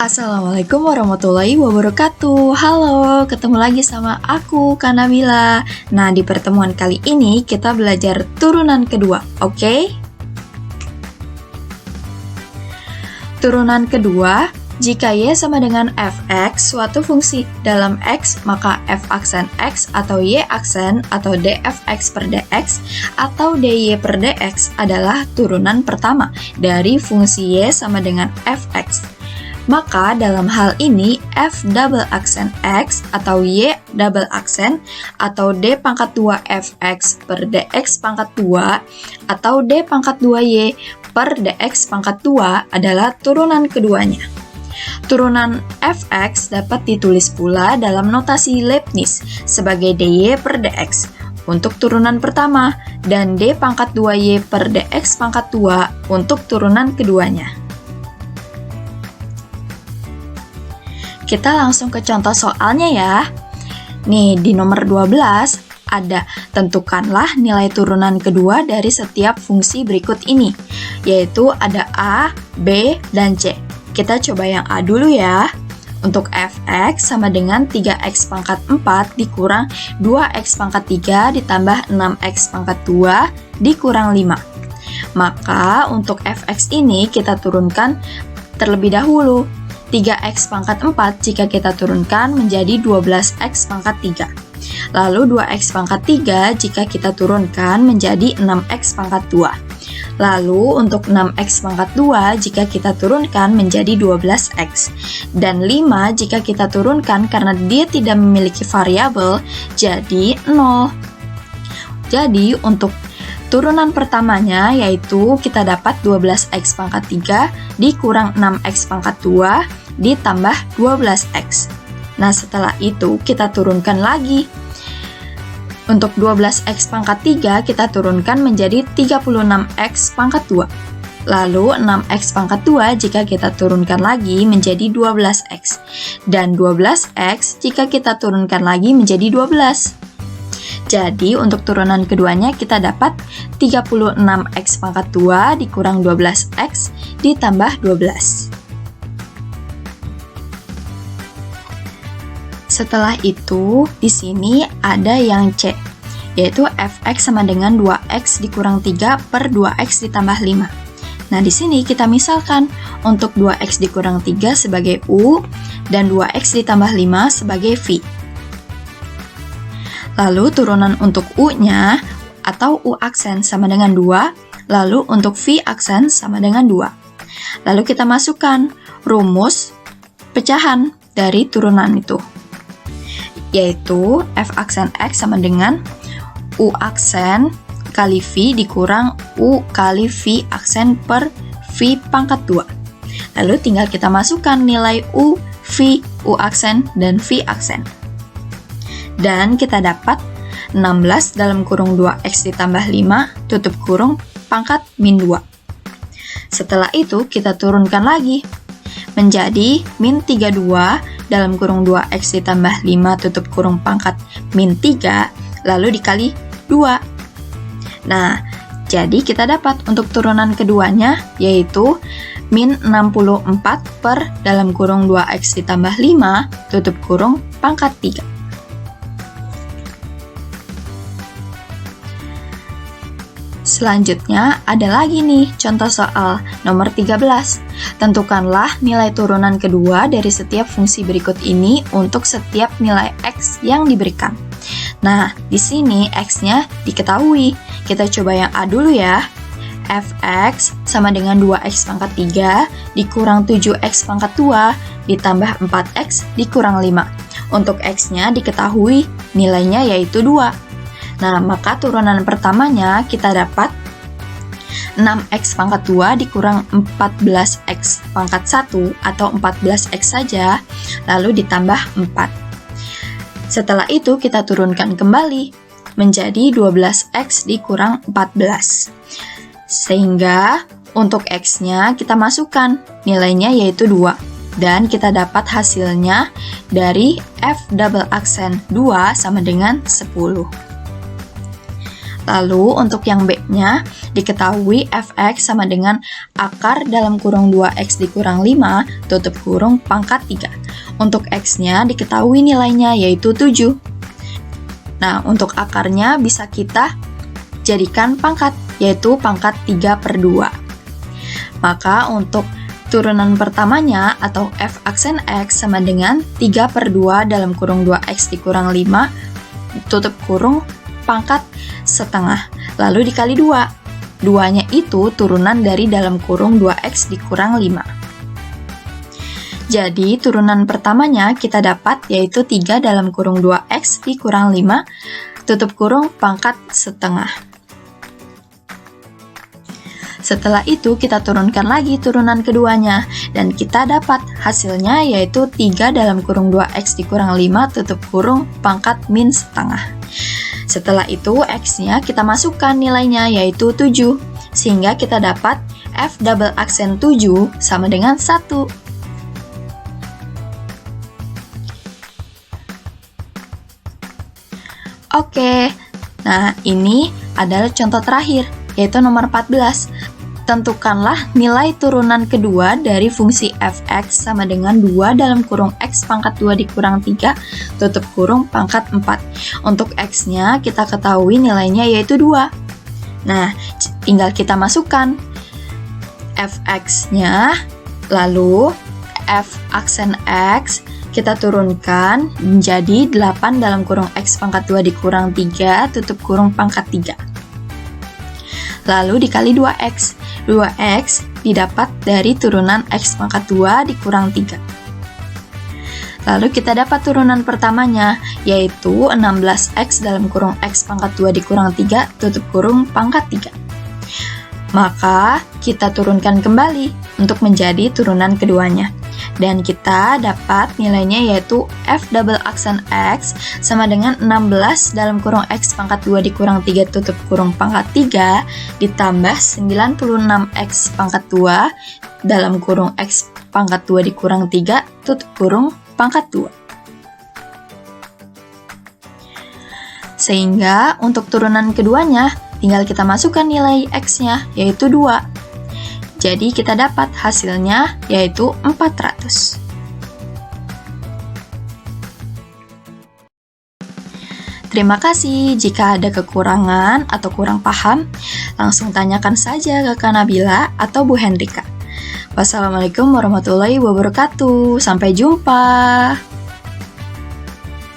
Assalamualaikum warahmatullahi wabarakatuh. Halo, ketemu lagi sama aku, Kak Nabila. Nah, di pertemuan kali ini kita belajar turunan kedua, oke? Turunan kedua, jika Y sama dengan fx, suatu fungsi dalam X, maka f aksen X atau Y aksen atau dfx per dx atau dy per dx adalah turunan pertama dari fungsi Y sama dengan fx. Maka dalam hal ini f double aksen x atau y double aksen atau d pangkat 2 fx per dx pangkat 2 atau d pangkat 2y per dx pangkat 2 adalah turunan keduanya. Turunan fx dapat ditulis pula dalam notasi Leibniz sebagai dy per dx untuk turunan pertama dan d pangkat 2y per dx pangkat 2 untuk turunan keduanya. Kita langsung ke contoh soalnya ya. Nih, di nomor 12 ada tentukanlah nilai turunan kedua dari setiap fungsi berikut ini, yaitu ada A, B, dan C. Kita coba yang A dulu ya. Untuk fx sama dengan 3x pangkat 4 dikurang 2x pangkat 3 ditambah 6x pangkat 2 dikurang 5. Maka untuk fx ini kita turunkan terlebih dahulu. 3x pangkat 4 jika kita turunkan menjadi 12x pangkat 3. Lalu 2x pangkat 3 jika kita turunkan menjadi 6x pangkat 2. Lalu untuk 6x pangkat 2 jika kita turunkan menjadi 12x. Dan 5 jika kita turunkan karena dia tidak memiliki variabel jadi 0. Jadi untuk turunan pertamanya yaitu kita dapat 12x pangkat 3 dikurang 6x pangkat 2 ditambah 12x. Nah, setelah itu kita turunkan lagi. Untuk 12x pangkat 3 kita turunkan menjadi 36x pangkat 2. Lalu 6x pangkat 2 jika kita turunkan lagi menjadi 12x. Dan 12x jika kita turunkan lagi menjadi 12. Jadi, untuk turunan keduanya kita dapat 36x pangkat 2 dikurang 12x ditambah 12. Setelah itu, di sini ada yang C, yaitu fx sama dengan 2x dikurang 3 per 2x ditambah 5. Nah, di sini kita misalkan untuk 2x dikurang 3 sebagai U dan 2x ditambah 5 sebagai V. Lalu turunan untuk U-nya atau U aksen sama dengan 2, lalu untuk V aksen sama dengan 2. Lalu kita masukkan rumus pecahan dari turunan itu, yaitu f aksen x sama dengan u aksen kali v dikurang u kali v aksen per v pangkat 2. Lalu tinggal kita masukkan nilai u, v, u aksen, dan v aksen. Dan kita dapat 16 dalam kurung 2x ditambah 5 tutup kurung pangkat min 2. Setelah itu kita turunkan lagi menjadi min 32 dalam kurung 2x ditambah 5 tutup kurung pangkat min 3 lalu dikali 2. Nah, jadi kita dapat untuk turunan keduanya yaitu min 64 per dalam kurung 2x ditambah 5 tutup kurung pangkat 3. Selanjutnya ada lagi nih contoh soal nomor 13. Tentukanlah nilai turunan kedua dari setiap fungsi berikut ini untuk setiap nilai x yang diberikan. Nah, di sini x-nya diketahui. Kita coba yang A dulu ya. fx sama dengan 2x pangkat 3 dikurang 7x pangkat 2 ditambah 4x dikurang 5. Untuk x-nya diketahui nilainya yaitu 2. Nah, maka turunan pertamanya kita dapat 6x pangkat 2 dikurang 14x pangkat 1 atau 14x saja, lalu ditambah 4. Setelah itu kita turunkan kembali menjadi 12x dikurang 14. Sehingga untuk x-nya kita masukkan nilainya yaitu 2. Dan kita dapat hasilnya dari f double aksen 2 sama dengan 10. Lalu untuk yang B-nya, diketahui fx sama dengan akar dalam kurung 2x dikurang 5 tutup kurung pangkat 3. Untuk x-nya diketahui nilainya yaitu 7. Nah, untuk akarnya bisa kita jadikan pangkat, yaitu pangkat 3/2. Maka untuk turunan pertamanya atau f aksen x sama dengan 3/2 dalam kurung 2x dikurang 5 tutup kurung pangkat setengah, lalu dikali 2. 2-nya itu turunan dari dalam kurung 2x dikurang 5. Jadi, turunan pertamanya kita dapat yaitu 3 dalam kurung 2x dikurang 5 tutup kurung pangkat setengah. Setelah itu, kita turunkan lagi turunan keduanya, dan kita dapat hasilnya yaitu 3 dalam kurung 2x dikurang 5 tutup kurung pangkat min setengah. Setelah itu, x-nya kita masukkan nilainya yaitu 7, sehingga kita dapat f double aksen 7 sama dengan 1. Oke, nah ini adalah contoh terakhir, yaitu nomor 14. Tentukanlah nilai turunan kedua dari fungsi fx sama dengan 2 dalam kurung x pangkat 2 dikurang 3 tutup kurung pangkat 4. Untuk x-nya kita ketahui nilainya yaitu 2. Nah, tinggal kita masukkan fx-nya, lalu f aksen x kita turunkan menjadi 8 dalam kurung x pangkat 2 dikurang 3 tutup kurung pangkat 3. Lalu dikali 2x. 2x didapat dari turunan x pangkat 2 dikurang 3. Lalu kita dapat turunan pertamanya, yaitu 16x dalam kurung x pangkat 2 dikurang 3 tutup kurung pangkat 3. Maka kita turunkan kembali untuk menjadi turunan keduanya. Dan kita dapat nilainya yaitu f double aksen x sama dengan 16 dalam kurung x pangkat 2 dikurang 3 tutup kurung pangkat 3 ditambah 96x pangkat 2 dalam kurung x pangkat 2 dikurang 3 tutup kurung pangkat 2. Sehingga untuk turunan keduanya tinggal kita masukkan nilai x-nya yaitu 2. Jadi kita dapat hasilnya yaitu 400. Terima kasih. Jika ada kekurangan atau kurang paham, langsung tanyakan saja ke Kak Nabila atau Bu Hendrika. Wassalamualaikum warahmatullahi wabarakatuh. Sampai jumpa.